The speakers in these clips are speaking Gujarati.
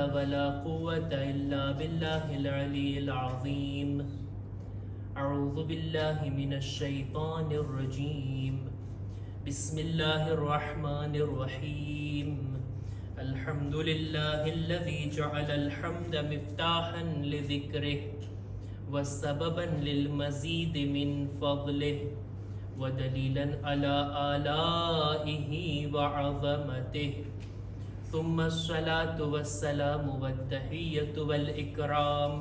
ولا قوة إلا بالله العلي العظيم. أعوذ بالله من الشيطان الرجيم. بسم الله الرحمن الرحيم. الحمد لله الذي جعل الحمد مفتاحا لذكره وسببا للمزيد من فضله ودليلا على آلائه وعظمته. ثم الصلاة والسلام والتحية والإكرام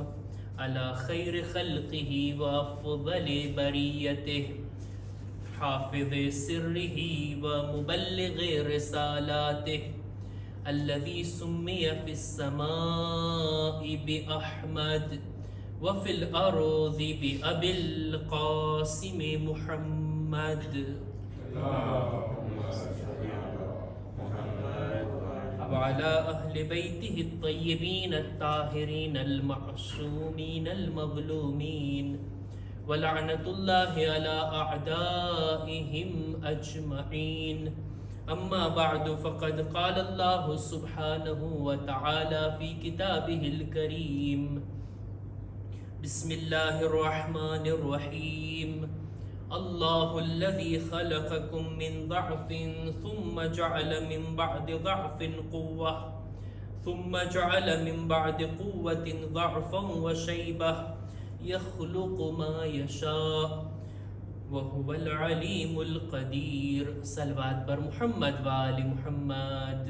على خير خلقه وأفضل بريته حافظ سره ومبلغ رسالاته الذي سمي في السماء بأحمد وفي الأرض بأبي القاسم محمد. وعلى أهل بيته الطيبين الطاهرين المعصومين المظلومين ولعنة الله على أعدائهم أجمعين. أما بعد فقد قال الله سبحانه وتعالى في كتابه الكريم. بسم الله الرحمن الرحيم. الله الذي خلقكم من ضعف ثم جعل من بعد ضعف قوة ثم جعل من بعد قوة ضعفا وشيبة يخلق ما يشاء وهو العليم القدير. صلوات بر محمد وآل محمد.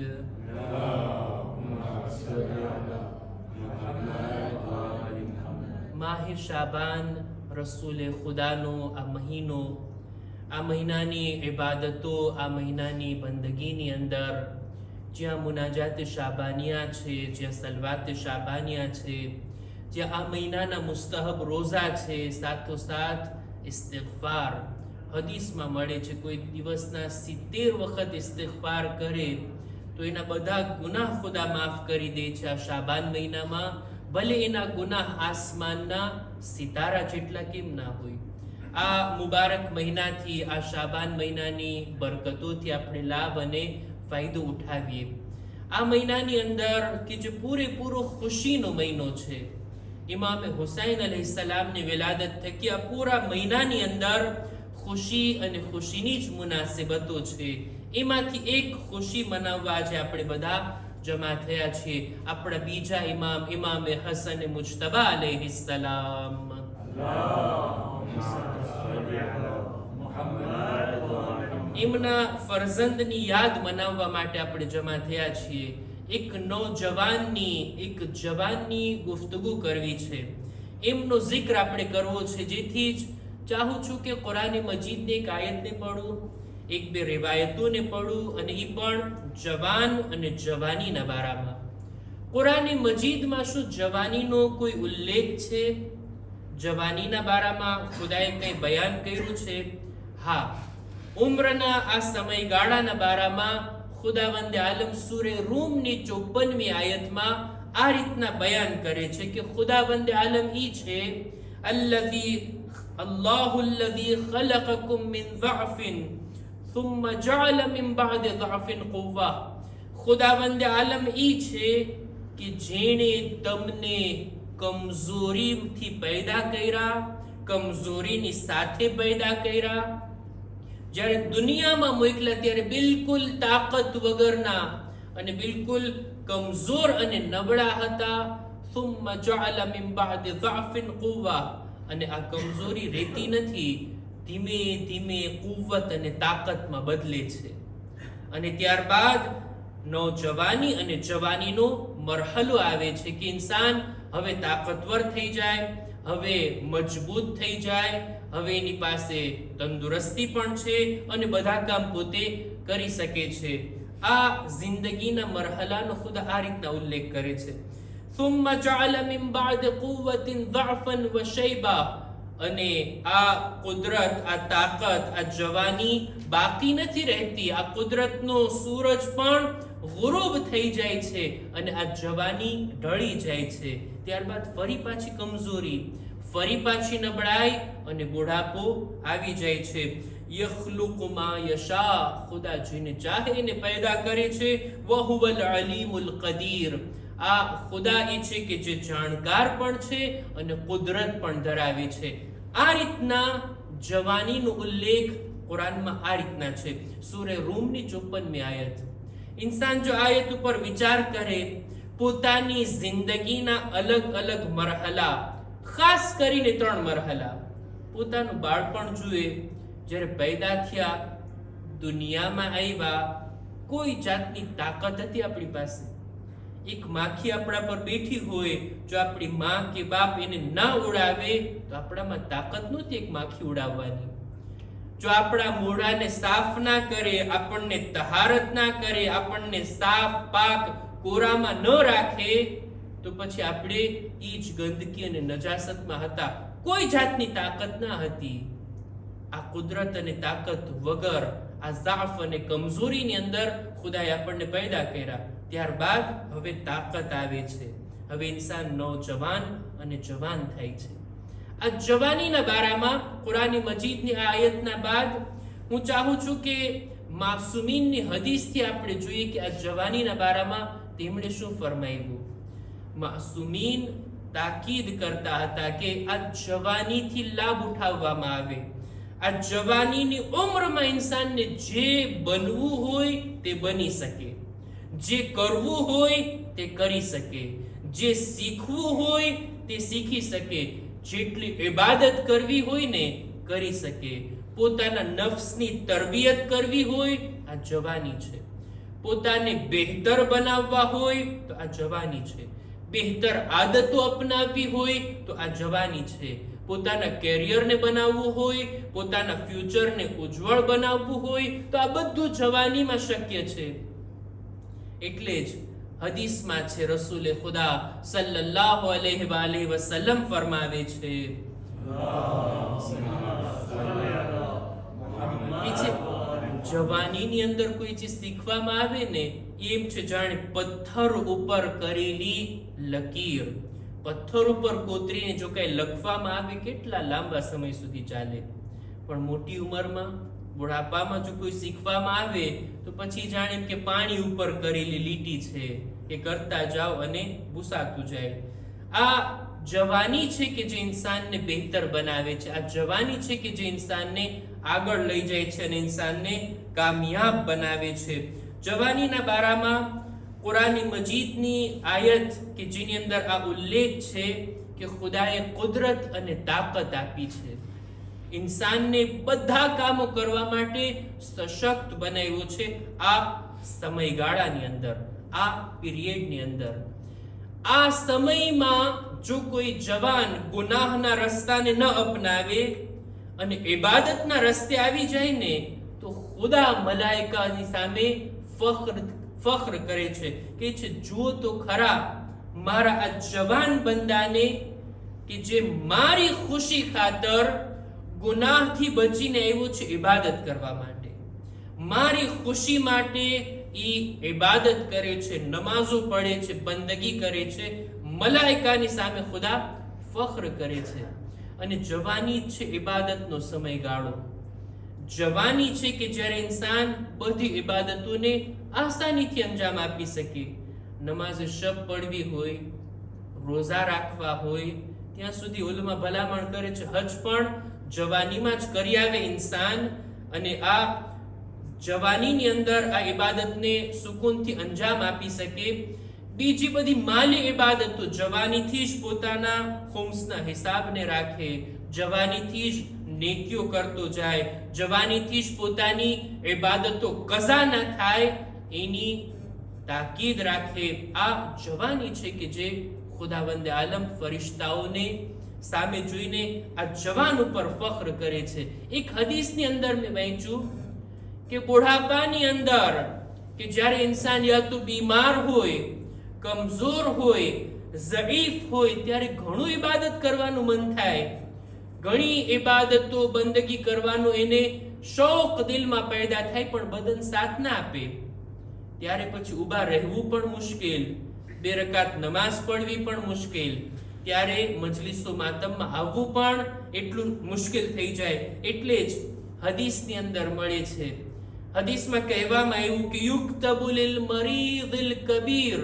માહ શાબાન રસૂલે ખુદાનો આ મહિનો, આ મહિનાની ઇબાદતો, આ મહિનાની બંદગીની અંદર જ્યાં મુનાજાત શાબાનિયા છે, જ્યાં સલવાત શાબાનિયા છે, જ્યાં આ મહિનાના મુસ્તહબ રોઝા છે, સાથોસાથ ઇસ્તિગફાર. હદીસમાં મળે છે કોઈ દિવસના 70 વખત ઇસ્તિગફાર કરે તો એના બધા ગુનાહ ખુદા માફ કરી દે છે આ શાબાન મહિનામાં, ભલે એના ગુનાહ આસમાનના સિતારા જેટલા કેમ ના હોય. આ મુબારક મહિનાથી, આ શાબાન મહિનાની બરકતોથી આપણે લાભ અને ફાયદો ઉઠાવીએ. આ મહિનાની અંદર કે જે પૂરેપૂરો ખુશીનો મહિનો છે, ઇમામ હુસૈન અલૈહિસ્સલામની વિલાદત થકી આ પૂરા મહિનાની અંદર ખુશી અને ખુશીની જ મુનાસિબતો છે. એમાંથી એક ખુશી મનાવવા આજે આપણે બધા જમા થયા છીએ. આપણા બીજા ઇમામ, ઇમામે હસન મુજતબા અલૈહિસ્સલામ. એમના ફરઝંદની યાદ મનાવવા માટે આપણે જમા થયા છીએ. એક જવાનની ગુફ્તગુ કરવી છે, એમનો જિક્ર આપણે કરવો છે, જેથી જ ચાહું છું કે કુરાન મજીદની એક આયતને પડું, એક બે રિવાયતોને પડું, અને એ પણ જવાન અને જવાનીના બારામાં. કુરાન મજીદમાં શું જવાનીનો કોઈ ઉલ્લેખ છે? જવાનીના બારામાં ખુદાએ કંઈ બયાન કર્યું છે? હા, ઉમ્રના આ સમયગાળાના બારામાં ખુદાવંદ આલમ સૂરે રૂમની 54મી આયતમાં આ રીતના બયાન કરે છે કે ખુદાવંદ આલમ ઈ છે અલ્લાહુ અલ્લઝી ખલકકુમ મિન ضعફિન ثم جعل من بعد ضعف قوة. ખુદાવંદ આલમ ઈ છે કે જેણે તમને કમજોરીથી પૈદા કર્યા, કમજોરીની સાથે પૈદા કર્યા. જ્યારે દુનિયામાં મોકલ્યા ત્યારે બિલકુલ તાકાત વગરના અને બિલકુલ કમજોર અને નબળા હતા. ثم جعل من بعد ضعف قوة. અને આ કમજોરી રહેતી નથી, ધીમે ધીમે કુવ્વત અને તાકાતમાં બદલે છે. અને ત્યારબાદ નौजवानी અને જવાનીનો મરહલો આવે છે કે ઇન્સાન હવે તાકાતવર થઈ જાય, હવે મજબૂત થઈ જાય, હવે એની પાસે તંદુરસ્તી પણ છે અને બધા કામ પોતે કરી શકે છે. આ જિંદગીના મરહલાનો ખુદા આ રીતના ઉલ્લેખ કરે છે. ثم جعل من بعد قوة ضعفا وشيبة. અને આ કુદરત, આ તાકાત, આ જવાની બાકી નથી રહેતી. આ કુદરતનો સૂરજ પણ ગુરૂબ થઈ જાય છે અને આ જવાની ઢળી જાય છે. ત્યારબાદ ફરી પાછી કમજોરી, ફરી પાછી નબળાઈ અને બુઢાપો આવી જાય છે. યખલુકુ મા યશા. ખુદા જેને ચાહે એને પેદા કરે છે. વહુવલ અલીમુલ કદીર. આ ખુદા એ છે કે જે જાણકાર પણ છે અને કુદરત પણ ધરાવે છે. આ રીતના જવાનીનો ઉલ્લેખ કુરાનમાં આ રીતના છે. સૂરે રૂમની 54મી આયત. ઇન્સાન જો આયત ઉપર વિચાર કરે, પોતાની જિંદગીના અલગ અલગ મરહલા, ખાસ કરીને 3 મરહલા, પોતાનું બાળપણ જુએ, જ્યારે પેદા થયા, દુનિયામાં આવ્યા, કોઈ જાતની તાકાત હતી આપણી પાસે? એક માખી આપણા પર બેઠી હોય, જો આપણી માં કે બાપ એને ના ઉડાવે તો આપણામાં તાકાત નહોતી એક માખી ઉડાવવાની. જો આપણા મોઢાને સાફ ના કરે, આપણને તહારત ના કરે, આપણને સાફ પાક કોરામાં ન રાખે, તો પછી આપણે ઈ જ ગંદકી અને નજાસતમાં હતા. કોઈ જાતની તાકાત ના હતી. આ કુદરત અને તાકાત વગર, આ ઝાફ અને કમજોરીની અંદર ખુદાએ આપણને પેદા કર્યા. ત્યારબાદ હવે તાકાત આવે છે. હવે ઇન્સાન નવજવાન અને જવાન થાય છે. આ જવાનીના બારામાં કુરાની મજીદની આ આયતના બાદ હું ચાહું છું કે માસુમીનની હદીસથી આપણે જોઈએ કે આ જવાનીના બારામાં તેમણે શું ફરમાવ્યું. માસુમીન તાકીદ કરતા હતા કે આ જવાનીથી લાભ ઉઠાવવામાં આવે. આ જવાનીની ઉંમરમાં ઇન્સાનને જે બનવું હોય તે બની શકે, જે કરવું હોય તે કરી શકે, જે શીખવું હોય તે શીખી શકે, જેટલી ઇબાદત કરવી હોય ને કરી શકે, પોતાના નફ્સની તરબિયત કરવી હોય આ જવાની છે, પોતાને બહેતર બનાવવા હોય તો આ જવાની છે, બહેતર આદતો અપનાવવી હોય તો આ જવાની છે, પોતાના કેરિયરને બનાવવું હોય, પોતાના ફ્યુચરને ઉજ્જવળ બનાવવું હોય તો આ બધું જવાનીમાં શક્ય છે. એટલે જ હદીસમાં છે, રસૂલે ખુદા સલ્લલ્લાહુ અલૈહિ વસલ્લમ ફરમાવે છે જવાનીની અંદર કોઈ ચીજ શીખવામાં આવે ને એમ છે જાણે પથ્થર ઉપર કરેલી લકીર. પથ્થર ઉપર કોતરીને જો કઈ લખવામાં આવે કેટલા લાંબા સમય સુધી ચાલે, પણ મોટી ઉંમરમાં બુઢાપામાં જો કોઈ શીખવામાં આવે તો પછી જાણે કે પાણી ઉપર કરેલી લીટી છે કે કરતા જાઓ અને ભૂસાતું જાય. આ જવાની છે કે જે ઇન્સાનને બહેતર બનાવે છે. આ જવાની છે કે જે ઇન્સાનને આગળ લઈ જાય છે અને ઇન્સાનને કામયાબ બનાવે છે. જવાનીના બારામાં કુરાની મજીદની આયત કે જેની અંદર આ ઉલ્લેખ છે કે ખુદાએ કુદરત અને તાકાત આપી છે, ઇન્સાનને બધા કામો કરવા માટે સશક્ત બનાવ્યો છે. આ સમયગાળાની અંદર, આ પીરિયડની અંદર, આ સમયમાં જો કોઈ જવાન ગુનાહના રસ્તાને ન અપનાવે અને ઇબાદતના રસ્તે આવી જાય ને તો ખુદા મલાઈકાની સામે ફખ્ર કરે છે કે છે જુઓ તો ખરા મારા આ જવાન બંદાને કે જે મારી ખુશી ખાતર ગુનાહથી બચીને આવ્યો છે ઇબાદત કરવા માટે, મારી ખુશી માટે ઈ ઇબાદત કરે છે, નમાઝો પઢે છે, બંદગી કરે છે, મલાઈકાની સામે ખુદા ફખ્ર કરે છે. અને જવાની છે ઇબાદતનો સમયગાળો. જવાની છે કે જ્યારે ઇન્સાન બધી ઇબાદતોને આસાનીથી અંજામ આપી શકે. નમાઝ શબ પઢવી હોય, રોઝા રાખવા હોય, ત્યાં સુધી ઉલમા ભલામણ કરે છે હજ પણ જવાનીમાં જ કરી આવે ઇન્સાન. અને આ જવાનીની અંદર આ ઇબાદતને સુકૂનથી અંજામ આપી શકે. બીજી બધી માલી ઇબાદતો જવાનીથી જ પોતાના ખુમ્સના હિસાબને રાખે, જવાનીથી જ નેકીઓ કરતો જાય, જવાનીથી જ પોતાની ઇબાદતો કઝા ન થાય એની તાકીદ રાખે. આ જવાની છે કે જે ખુદાવંદે આલમ ફરિશ્તાઓને સામે જોઈને આ જવાન ઉપર ફખ્ર કરે છે. એક હદીસની અંદર મેં વાંચ્યું કે બુઢાપાની અંદર કે જ્યારે ઇન્સાન યા તો બીમાર હોય, કમજોર હોય, ઝઈફ હોય, ત્યારે ઘણું ઇબાદત કરવાનું મન થાય, ઘણી ઇબાદતો બંદગી કરવાનો એને શોખ દિલમાં પેદા થાય, પણ બદન સાથ ના આપે. ત્યારે પછી ઊભા રહેવું પણ મુશ્કેલ, 2 રકાત નમાઝ પઢવી પણ મુશ્કેલ, ત્યારે મજલિસો માતમમાં આવવું પણ એટલું મુશ્કેલ થઈ જાય. એટલે જ હદીસની અંદર મળે છે, હદીસમાં કહેવામાં આવ્યું કે યુક્તબુ લિલ મરીદિલ કબીર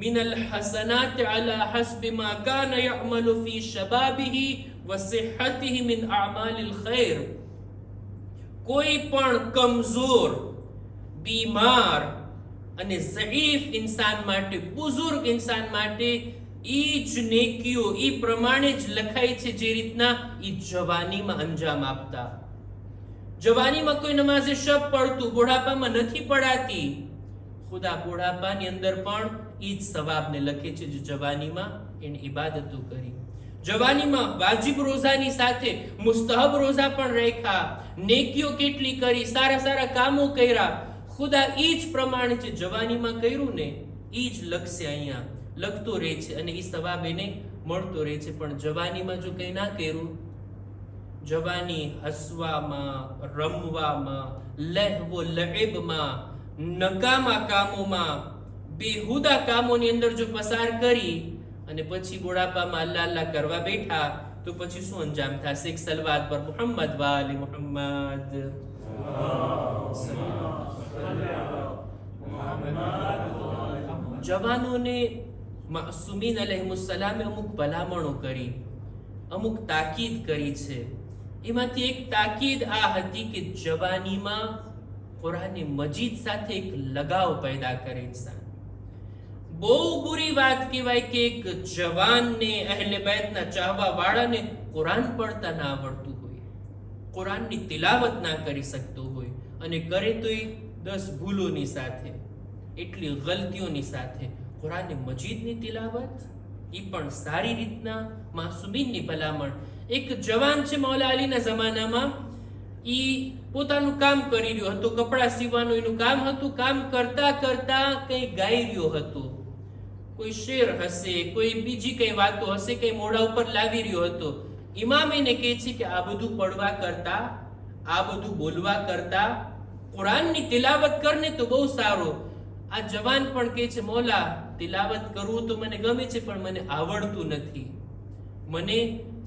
મિનલ હસનાત અલા હસ્બી મા કાન યઅમલુ ફી શબાબિહી વ સિહ્હતિહી મિન અમાલિલ ખૈર. કોઈ પણ કમજોર, બીમાર અને ઝઈફ ઇન્સાન માટે, બુઝુર્ગ ઇન્સાન માટે ઈ જ નેકીઓ ઈ પ્રમાણે જ લખાય છે જે રીતના ઈ જવાનીમાં અંજામ આપતા. જવાનીમાં કોઈ નમાઝે શબ પડતું, બુઢાપામાં નથી પડાતી. ખુદા બુઢાપાની અંદર પણ ઈ જ સવાબને લખે છે જે જવાનીમાં એને ઇબાદતો કરી. જવાનીમાં વાજિબ રોઝાની સાથે મુસ્તહબ રોઝા પણ રાખ્યા, નેકીઓ કેટલી કરી, સારા સારા કામો કર્યા. ખુદા ઈ જ પ્રમાણે જે જવાનીમાં કર્યું ને ઈ જ લખશે, અહીંયા લખતો રહે છે અને ઈ સવાબ એને મળતો રહે છે. પણ જવાનીમાં જો કંઈ ના કર્યું, જવાની હસવામાં, રમવામાં, લહેવો લહેબમાં, નકામા કામોમાં, બેહુદા કામોની અંદર જો પસાર કરી અને પછી બુઢાપામાં અલ્લાહ અલ્લાહ કરવા બેઠા તો પછી શું અંજામ થશે? એક સલવાત પર મુહમ્મદ વાલી મુહમ્મદ. જવાનોને માસુમીન અલૈહિસ્સલામે અમુક ભલામણો કરી, અમુક તાકીદ કરી છે. એમાંથી એક તાકીદ આ હતી કે જવાનીમાં કુરાન મજીદ સાથે એક લગાવ પેદા કરે ઇન્સાન. બહુ બુરી વાત કહેવાય કે એક જવાનને, અહેલે બેતના ચાહવા વાળાને કુરાન પડતા ના આવડતું હોય, કુરાનની તિલાવત ના કરી શકતો હોય, અને કરે તો એ 10 ભૂલોની સાથે, એટલી ગલતીઓની સાથે. કુરાન મજીદની તિલાવત એ પણ સારી રીતના, માસુમીનની ભલામણ. એક જવાન છે મૌલા અલીના જમાનામાં, ઈ પોતાનું કામ કરી રહ્યો હતો, કપડા સીવવાનું એનું કામ હતું. કામ કરતા કરતા કંઈ ગાઈ રહ્યો હતો, કોઈ શેર હશે, કોઈ બીજી કઈ વાતો હશે, કઈ મોઢા ઉપર લાવી રહ્યો હતો. ઇમામ એને કહે છે કે આ બધું પડવા કરતા, આ બધું બોલવા કરતા કુરાનની તિલાવત કરને તો બહુ સારું. આ જવાન પણ કહે છે મૌલા તિલાવત કરવું તો મને ગમે છે પણ મને આવડતું નથી, મને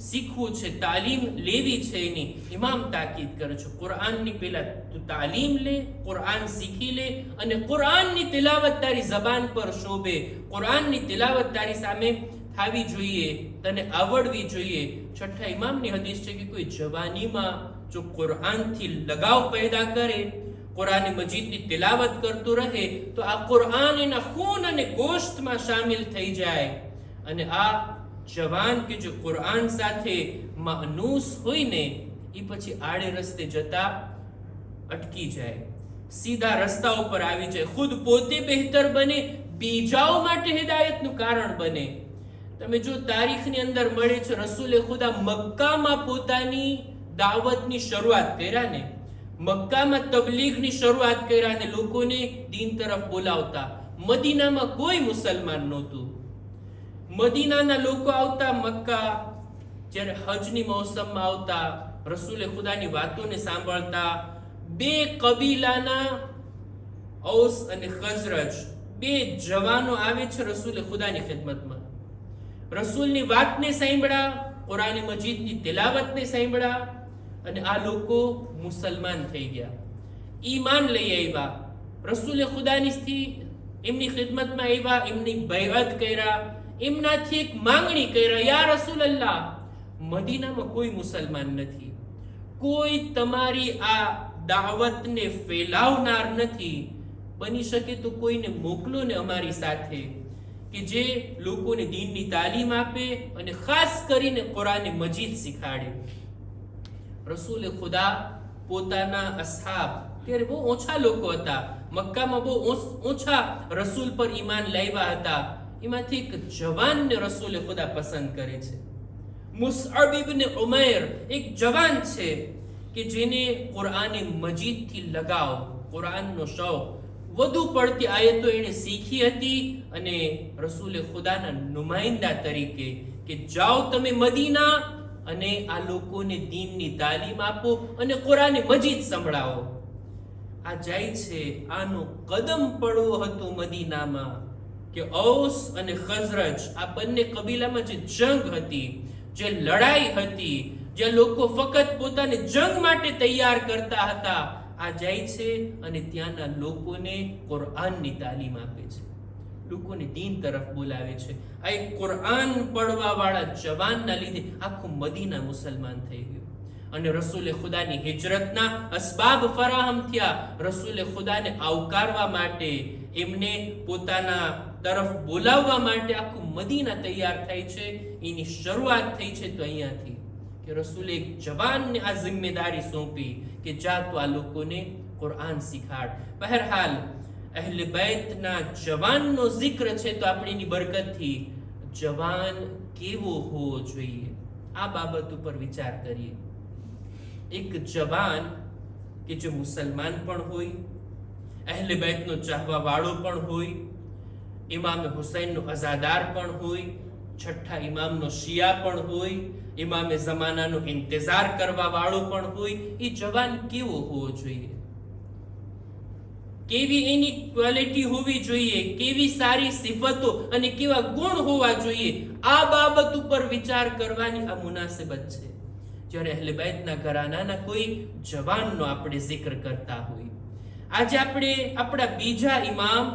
શીખવું છે, તાલીમ લેવી છે એની. ઇમામ તાકીદ કરે છે કુરાનની પહેલા તું તાલીમ લે, કુરાન શીખી લે, અને કુરાનની તિલાવત તારી જબાન પર શોભે, કુરાનની તિલાવત તારી સામે થાવી જોઈએ, તને આવડવી જોઈએ. છઠ્ઠા ઇમામની હદીસ છે કે કોઈ જવાનીમાં જો કુરાનથી લગાવ પેદા કરે, કુરાન મજીદની તિલાવત કરતો રહે તો આ કુરાન એના ખૂન અને ગોશ્તમાં શામિલ થઈ જાય. અને આ જવાન કે જો કુરાન સાથે માનૂસ હોય ને એ પછી આડે રસ્તે જતા અટકી જાય, સીધા રસ્તા ઉપર આવી જાય, ખુદ પોતે બહેતર બને, બીજાઓ માટે હિદાયતનું કારણ બને. તમે જો તારીખની અંદર મળે છે રસૂલે ખુદા મક્કામાં પોતાની દાવતની શરૂઆત કર્યા ને, મક્કામાં તબલીગની શરૂઆત કર્યા અને લોકોને દીન તરફ બોલાવતા. મદીનામાં કોઈ મુસલમાન નહોતું. મદીનાના લોકો આવતા મક્કા, જ્યારે હજની મોસમમાં આવતા, રસૂલે ખુદાની વાતોને સાંભળતા. 2 કબીલાના ઔસ અને ખઝરજ 2 જવાનો આવે છે રસૂલે ખુદાની ખિદમતમાં. રસૂલની વાતને સાંભળ્યા, કુરાન મજીદની તિલાવતને સાંભળ્યા અને આ લોકો મુસલમાન થઈ ગયા, ઈમાન લઈ આવ્યા. રસૂલે ખુદાની એમની ખિદમતમાં આવ્યા, એમની બૈઅત કર્યા, એમનાથી એક માંગણી કર્યા, યા રસૂલલ્લાહ, મદીનામાં કોઈ મુસલમાન નથી, કોઈ તમારી આ દાવતને ફેલાવનાર નથી, બની શકે તો કોઈને મોકલો ને અમારી સાથે કે જે લોકોને દીનની તાલીમ આપે અને ખાસ કરીને કુરાન મજીદ શીખાડે. રસૂલે ખુદા પોતાના અસહાબ, ત્યારે બહુ ઓછા લોકો હતા, મક્કામાં બહુ ઓછા રસૂલ પર ઈમાન લાવ્યા હતા. એમાંથી એક જવાનને રસૂલે ખુદા પસંદ કરે છે. મુસઅબ ઇબ્ન ઉમૈર એક જવાન છે કે જેને કુરાન મજીદથી લગાવ, કુરાનનો શૌક, વધુ પડતી આયતો એને શીખી હતી અને રસૂલે ખુદાના નુમાઇંદા તરીકે કે જાઓ તમે મદીના અને આ લોકોને દીનની તાલીમ આપો અને કુરાન મજીદ સંભળાવો. આ જાય છે, આનો કદમ પડવો હતો મદીનામાં કે ઔસ અને ખઝરજ આ બંને કબીલામાં જે જંગ હતી, જે લડાઈ હતી, જે લોકો ફક્ત પોતાને જંગ માટે તૈયાર કરતા હતા, આ જાય છે અને ત્યાંના લોકોને કુરાનની તાલીમ આપે છે. લોકોને દીન તરફ બોલાવે છે. આ એક કુરાન પડવા વાળા જવાનના લીધે આખું મદીના મુસલમાન થઈ ગયું. અને રસૂલે ખુદાની હિજરતના અસબાબ ફરાહમ થયા. રસૂલે ખુદાને આવકારવા માટે, એમને પોતાના તરફ બોલાવવા માટે આખું મદીના તૈયાર થાય છે. એની શરૂઆત થઈ છે તો અહીંયાથી કે રસૂલે એક જવાનને આ જિમ્મેદારી સોંપી કે જા તું આ લોકોને કુરાન શીખાડ. બહરહાલ અહલે બૈતના જવાનનો જિક્ર છે તો આપણે એની બરકતથી જવાન કેવો હોવો જોઈએ આ બાબત ઉપર વિચાર કરીએ. એક જવાન કે જે મુસલમાન પણ હોય, અહલે બૈતનો ચાહવા વાળો પણ હોય, ઇમામ હુસૈનનો અઝાદાર પણ હોય, છઠ્ઠા ઇમામનો શિયા પણ હોય, ઇમામે ઝમાનાનો ઇંતજાર કરવા વાળો પણ હોય, એ જવાન કેવો હોવો જોઈએ, કેવી એની ક્વોલિટી હોવી જોઈએ, કેવી સારી સિફતો અને કેવા ગુણ હોવા જોઈએ, આ બાબત ઉપર વિચાર કરવાની આ મુનાસિબત છે. જ્યારે અહલે બૈતના ઘરાનાના કોઈ જવાનનો આપણે જિક્ર કરતા હોય. આજે આપણે આપણા બીજા ઇમામ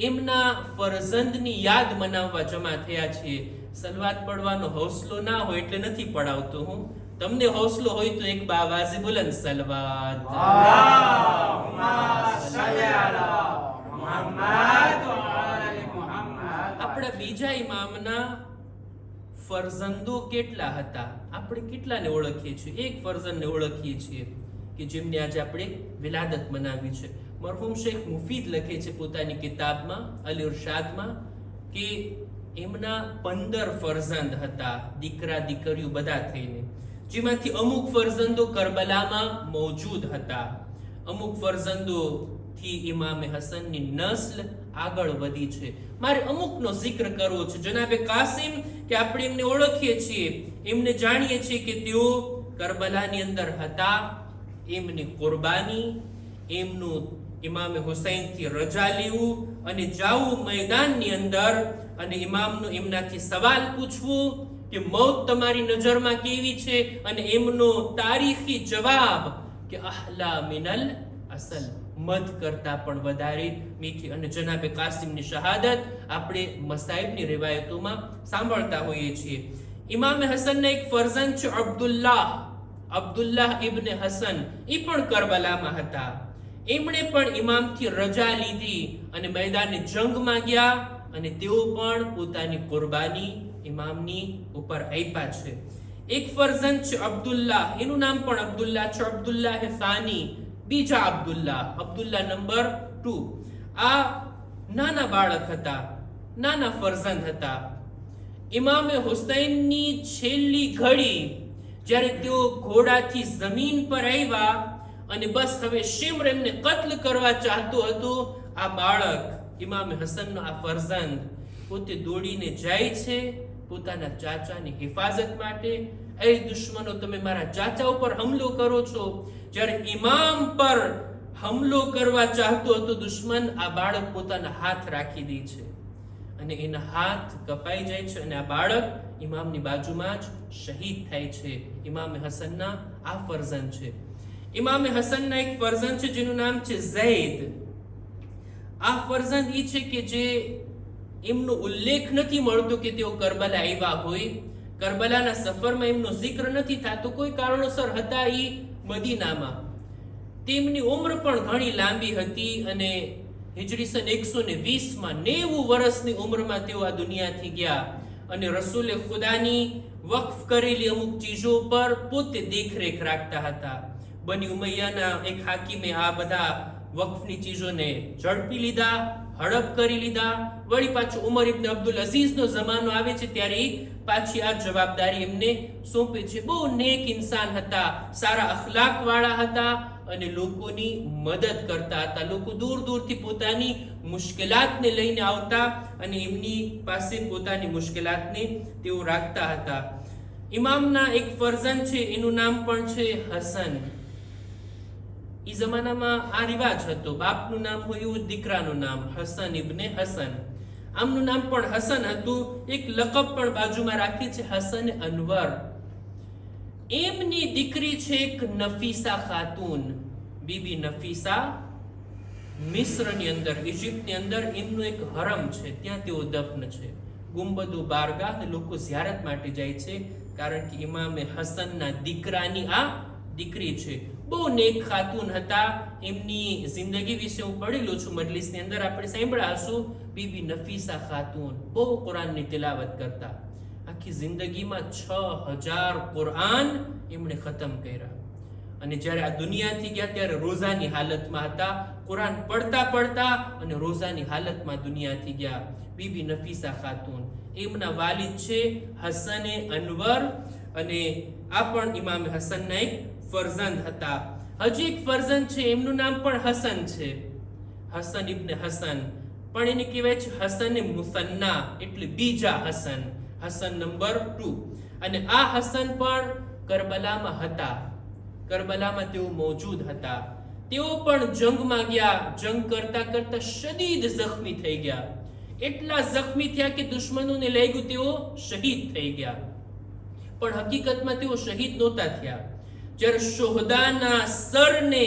એમના ફરઝંદની યાદ મનાવવા જમા થયા છીએ. સલવાત પડવાનો હૌસલો ના હોય એટલે નથી પડાવતો હું. તમને હૌસલો હોય તો એક બાવાઝે બુલંદ સલવાત. આપણા બીજા ઇમામના ફરઝંદો કેટલા હતા, આપણે કેટલાને ઓળખીએ છીએ? એક ફરઝંદને ઓળખીએ છીએ કે જેમને આજે આપણે વિલાદત મનાવી છે. મરહૂમ શેખ મુફીદ લખે છે પોતાની કિતાબમાં અલ ઇરશાદમાં કે એમના 15 ફરઝંદ હતા, દીકરા દીકરીઓ બધા થઈને, જેમાંથી અમુક ફરઝંદો કરબલામાં મોજૂદ હતા. અમુક ફરઝંદો થી ઇમામે હસનની નસ્લ આગળ વધી છે. મારે અમુકનો જિક્ર કરવો છે. જનાબે કાસિમ કે આપણે એમને ઓળખીએ છીએ, એમને જાણીએ છીએ કે તેઓ કરબલાની અંદર હતા. એમની કુરબાની, એમનું ઇમામે હુસૈનથી રજા લેવું અને જાવું મેદાનની અંદર અને ઇમામનો એમનાથી સવાલ પૂછવું કે મૌત તમારી નજરમાં કેવી છે, અને એમનો તારીખી જવાબ કે અહલા મિનલ અસલ, મધ કરતા પણ વધારે મીઠી. અને જનાબે કાસિમની શહાદત આપણે મસાઇબની રિવાયતોમાં સાંભળતા હોઈએ છીએ. ઇમામે હસનના એક ફરઝંદ છે અબ્દુલ્લાહ ઇબ્ન હસન, એ પણ કરબલામાં હતા. એમણે પણ ઇમામથી રજા લીધી અને મેદાને જંગમાં ગયા અને તેઓ પણ પોતાની કુરબાની ઇમામની ઉપર આપ્યા છે. એક ફરઝંદ છે અબ્દુલ્લાહ, એનું નામ પણ અબ્દુલ્લાહ છે, અબ્દુલ્લાહ સાની, બીજા અબ્દુલ્લાહ નંબર 2. આ નાના બાળક હતા, નાના ફરઝંદ હતા. ઇમામે હુસૈનની છેલ્લી ઘડી જ્યારે તેઓ ઘોડાથી જમીન પર આવ્યા અને બસ હવે શિમ્ર એમને કત્લ કરવા ચાહતો હતો, આ બાળક ઇમામે હસનનો આ ફરઝંદ પોતે દોડીને જાય છે પોતાના ચાચાની હિફાજત માટે. એ દુશ્મનો, તમે મારા ચાચા ઉપર હુમલો કરો છો. જ્યારે ઇમામ પર હુમલો કરવા ચાહતો હતો દુશ્મન, આ બાળક પોતાના હાથ રાખી દે છે અને એના હાથ કપાઈ જાય છે અને આ બાળક ઇમામની બાજુમાં જ શહીદ થાય છે. ઇમામે હસનના આ ફરઝંદ છે. ઇમામે હસનના એક ફરઝંદ છે જેનું નામ છે ઝૈદ. આ ફરઝંદ એ છે કે જે એમનો ઉલ્લેખ નથી મળતો કે તેઓ કરબલા આવ્યા હોય. કરબલાના સફરમાં એમનો જિક્ર નથી થતો, કોઈ કારણોસર હતા એ મદીનામાં. તેમની ઉંમર પણ ઘણી લાંબી હતી અને હિજરી સન 120માં 90 વર્ષની ઉંમરમાં તેઓ આ દુનિયાથી ગયા અને રસૂલે ખુદાની વક્ફ કરેલી અમુક ચીજો પર પોતે દેખરેખ રાખતા હતા. બની ઉમૈયાના એક હાકીમે આ બધા વક્ફની ચીજોને ઝડપી લીધા, હડપ કરી લીધા. વળી પાછું ઉમર ઇબ્ન અબ્દુલ અઝીઝનો જમાનો આવે છે ત્યારે પાછી આ જવાબદારી એમને સોંપે છે. બહુ નેક ઇન્સાન હતા, સારા અખલાક વાળા હતા અને લોકોની મદદ કરતા હતા. લોકો દૂર દૂરથી પોતાની મુશ્કેલાતને લઈને આવતા અને એમની પાસે પોતાની મુશ્કેલાતને તેઓ રાખતા હતા. ઇમામના એક ફરઝંદ છે, એનું નામ પણ છે હસન. એ જમાનામાં આ રિવાજ હતો, બાપનું નામ હોય એવું દીકરાનું નામ, હસન ઇબ્ન હસન. આમનું નામ પણ હસન હતું. એક લકબ પણ બાજુમાં રાખી છે, હસન અનવર. એમની દીકરી છે એક નફીસા ખાતુન, બીબી નફીસા. મિસ્રની અંદર, ઇજિપ્તની અંદર એમનું એક હરમ છે, ત્યાં તેઓ દફન છે. ગુંબદુ બારગાહ લોકો ઝિયારત માટે જાય છે, કારણ કે ઇમામે હસનના દીકરાની આ દીકરી છે. બહુ નેક ખાતુન હતા. એમની જિંદગી વિશે હું પડેલું છું, મજલિસની અંદર આપણે સાંભળ્યા હશું. બીબી નફીસા ખાતુન બહુ કુરાનની તિલાવત કરતા. આખી જિંદગીમાં 6000 કુરાન એમણે ખતમ કર્યા. અને જ્યારે આ દુનિયાથી ગયા ત્યારે રોઝાની હાલતમાં હતા. કુરાન પડતા પડતા અને રોઝાની હાલતમાં દુનિયાથી ગયા. બીબી નફીસા ખાતુન, એમના વાલિદ છે હસને અનવર, અને આ પણ ઇમામ હસનના એક ફરઝંદ હતા. હજી એક ફરઝંદ છે, એમનું નામ પણ હસન છે, હસન ઇબ્ન હસન, પણ એને કહેવાય છે હસન મુસન્ના, એટલે બીજા હસન, હસન નંબર 2. અને આ હસન પણ કરબલામાં હતા. કરબલામાં તેઓ મોજૂદ હતા. તેઓ પણ જંગમાં ગયા. જંગ કરતા કરતા શદીદ જખ્મી થઈ ગયા. એટલા જખ્મી થયા કે દુશ્મનોને લાગ્યું તેઓ શહીદ થઈ ગયા. પણ હકીકતમાં તેઓ શહીદ નહોતા થયા. જ્યારે શોહદાના સરને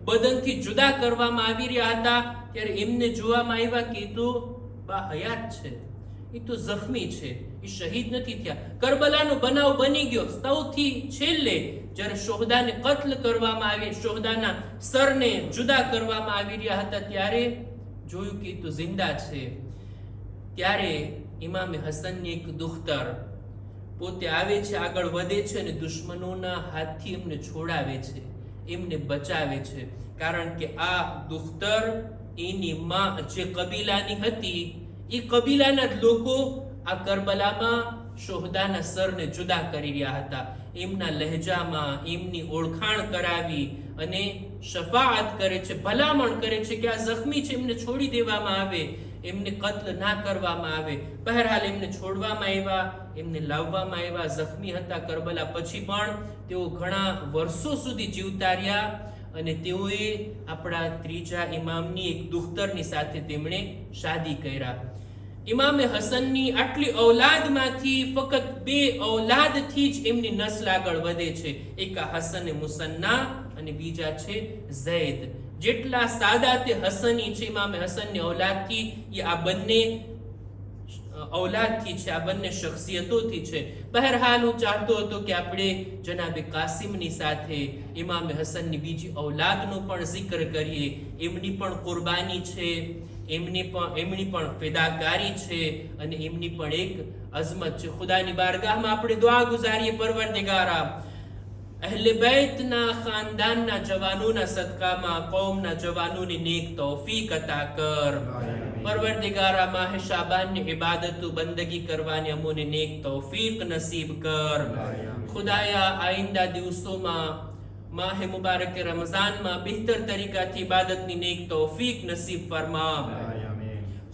બદનથી જુદા કરવામાં આવી રહ્યા હતા, ત્યારે એમને જોવામાં આવ્યા કે એ તો બા હયાત છે, એ તો જખ્મી છે, એ શહીદ નથી થયા. કરબલાનો બનાવ બની ગયો. સૌથી છેલ્લે જ્યારે શોહદાને કત્લ કરવામાં આવી, શોહદાના સરને જુદા કરવામાં આવી રહ્યા હતા, ત્યારે જોયું કે એ તો જિંદા છે. ત્યારે ઇમામે હસનની એક દુખ્તર પોતે આવે છે, આગળ વધે છે અને દુશ્મનોના હાથથી એમને છોડાવે છે, એમને બચાવે છે. કારણ કે આ દુખ્તર, એની માં જે કબીલાની હતી, એ કબીલાના જ લોકો આ કરબલામાં શોહદાના સરને જુદા કરી રહ્યા હતા. એમના લહેજામાં એમની ઓળખાણ કરાવી અને શફાઅત કરે છે, ભલામણ કરે છે કે આ જખ્મી છે, એમને છોડી દેવામાં આવે, એમને કત્લ ના કરવામાં આવે. બહરહાલ એમને છોડવામાં આવ્યા, એમને લાવવામાં આવ્યા. જખ્મી હતા કરબલા પછી પણ તેઓ ઘણા વર્ષો સુધી જીવતા રહ્યા. અને તેઓએ આપણા ત્રીજા ઇમામની એક દુખ્તરની સાથે તેમણે શાદી કર્યા. ઇમામે હસનની આટલી ઔલાદમાંથી ફક્ત 2 ઔલાદથી જ એમની નસ્લ આગળ વધે છે. એક હસન મુસન્ના અને બીજા છે ઝૈદ. જેટલા સાદાતે હસની છે ઇમામે હસનની ઔલાદથી, એ આ બંને ઔલાદથી છે, આ બંને શખ્સિયતોથી છે. બહરહાલ હું ચાહતો હતો કે આપણે જનાબે કાસિમની સાથે ઇમામે હસનની બીજી ઔલાદનો પણ જિક્ર કરીએ. એમની પણ કુરબાની છે, એમની પણ ફિદાકારી છે, અને એમની પણ એક અઝમત છે. ખુદાની બારગાહમાં આપણે દુઆ ગુજારીએ, પરવરદિગારા અહલે બેતના ખાનદાનના જવાનોના સદકામાં કૌમના જવાનોને નેક તૌફીક અતા કર. પરવરદિગારા માહ શાબાનની ઇબાદતો બંદગી કરવાની અમોને નેક તૌફીક નસીબ કર. ખુદાયા આઈંદા દિવસોમાં માહ મુબારક રમઝાનમાં બહેતર તરીકાથી ઇબાદતની નેક તૌફીક નસીબ ફરમા.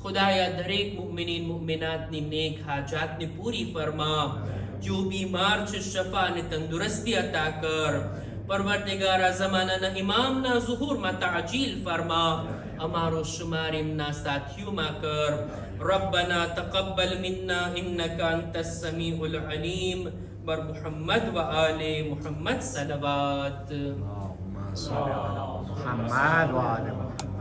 ખુદાયા દરેક મુમિનીન મુમિનાતની નેક હાજાતને પૂરી ફરમા. जो बीमार છે શફા અને તંદુરસ્તી અતા કર. પરવરદિગારા ઝમાનાના ઇમામના ઝુહુરમાં તાજીલ ફરમા. અમારો શુમાર એમના સાથીઓમાં કર. રબ્બના તકબ્બલ મિન્ના ઇન્નકા અંતસ સમીઉલ અલીમ. બર મુહમ્મદ વ આલે મુહમ્મદ સલવાત. اللهم صل على محمد وعلى